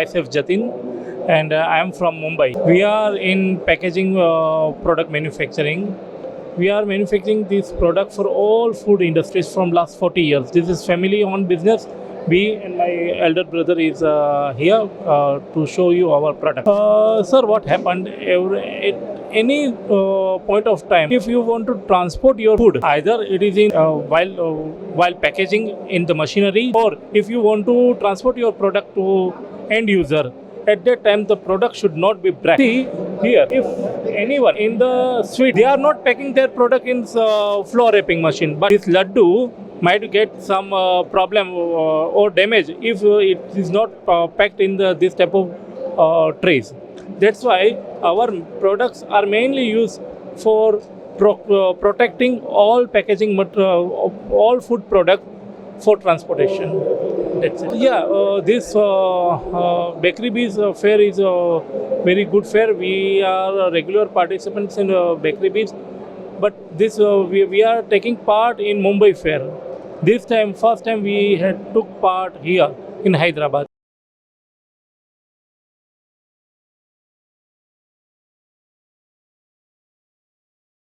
myself Jatin, and I am from Mumbai. We are in packaging product manufacturing. We are manufacturing this product for all food industries from last 40 years. This is family-owned business. We and my elder brother is here to show you our product. Sir, what happened? At any point of time, if you want to transport your food, either it is in while packaging in the machinery, or if you want to transport your product to end user, at that time the product should not be black. See here, if anyone in the street, they are not packing their product in floor wrapping machine, but this laddu might get some problem or damage if it is not packed in this type of trays. That's why our products are mainly used for protecting all packaging material, all food product for transportation. That's it. Yeah, this Bakery Biz fair is a very good fair. We are regular participants in Bakery Biz, but this we are taking part in Mumbai fair. This time, first time we had took part here in Hyderabad.